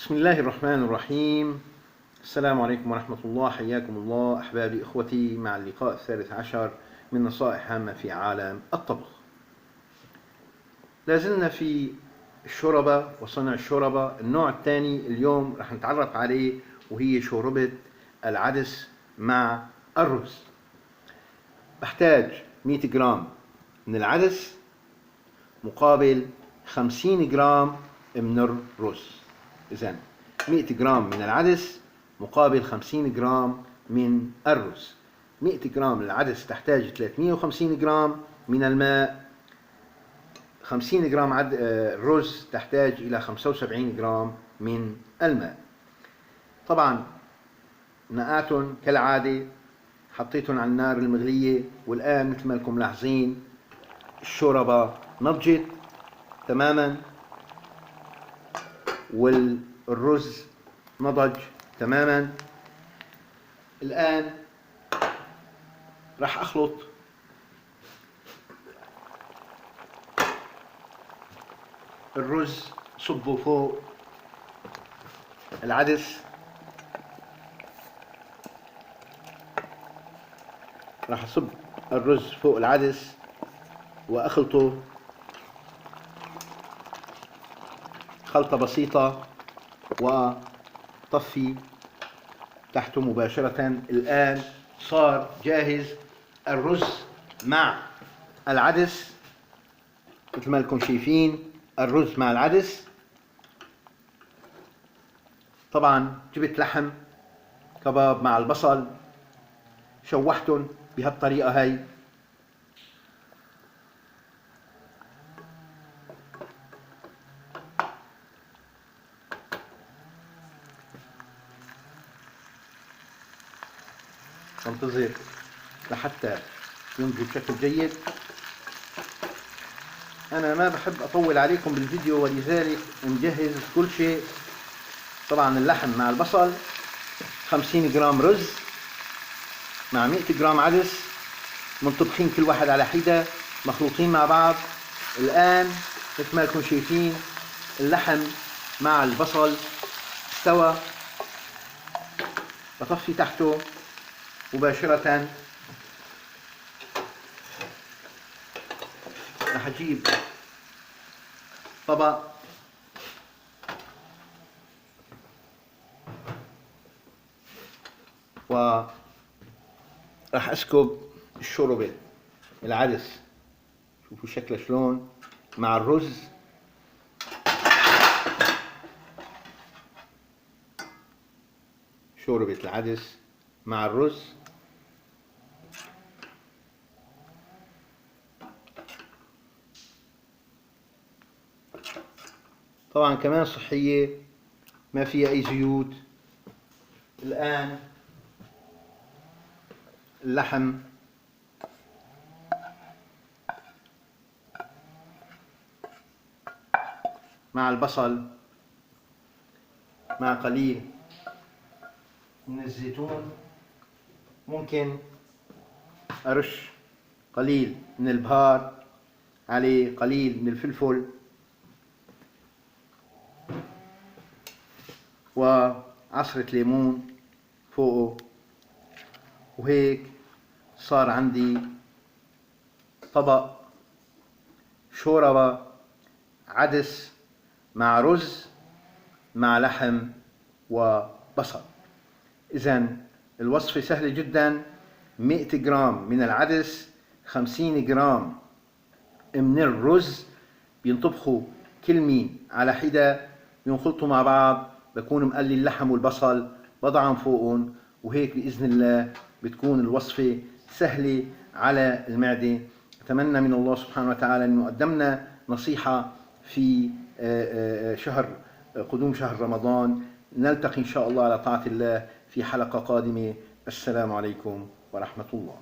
بسم الله الرحمن الرحيم. السلام عليكم ورحمة الله، حياكم الله أحبابي إخوتي مع اللقاء الثالث عشر من نصائح هامة في عالم الطبخ. لازلنا في الشوربة وصنع الشوربة. النوع الثاني اليوم رح نتعرف عليه وهي شوربة العدس مع الرز. بحتاج 100 جرام من العدس مقابل 50 جرام من الرز. إذن 100 جرام من العدس مقابل 50 جرام من الرز. 100 جرام من العدس تحتاج 350 جرام من الماء. 50 جرام الرز تحتاج إلى 75 جرام من الماء. طبعا نقعتهم كالعادة، حطيتهم على النار المغلية، والآن مثل ما لكم ملاحظين الشوربة نضجت تماما والرز نضج تماما. الآن راح أخلط الرز، صبه فوق العدس. راح أصب الرز فوق العدس وأخلطه خلطة بسيطة وطفي تحته مباشرة. الآن صار جاهز الرز مع العدس، مثل ما لكم شايفين الرز مع العدس. طبعا جبت لحم كباب مع البصل، شوحتهم بهالطريقة هاي. انتظر لحتى ينضج بشكل جيد. أنا ما بحب أطول عليكم بالفيديو ولذلك نجهز كل شيء. طبعا اللحم مع البصل، 50 جرام رز مع 100 جرام عدس منطبخين كل واحد على حدة، مخلوطين مع بعض. الآن مثل ما لكم شايفين اللحم مع البصل استوى. بطفي تحته مباشرة. راح اجيب طبق وراح اسكب الشوربة العدس، شوفوا شكله شلون مع الرز. شوربة العدس مع الرز. طبعا كمان صحية، ما فيها أي زيوت. الآن اللحم مع البصل مع قليل من الزيتون، ممكن أرش قليل من البهار عليه، قليل من الفلفل، وعصرة ليمون فوقه. وهيك صار عندي طبق شوربة عدس مع رز مع لحم وبصل. إذن الوصفة سهلة جدا. 100 جرام من العدس، 50 جرام من الرز، بينطبخوا كل مين على حدة، بينخلطوا مع بعض. بكون مقلي اللحم والبصل، بضعهم فوقهم، وهيك بإذن الله بتكون الوصفة سهلة على المعدة. أتمنى من الله سبحانه وتعالى أنه قدمنا نصيحة في قدوم شهر رمضان. نلتقي إن شاء الله على طاعة الله في حلقة قادمة. السلام عليكم ورحمة الله.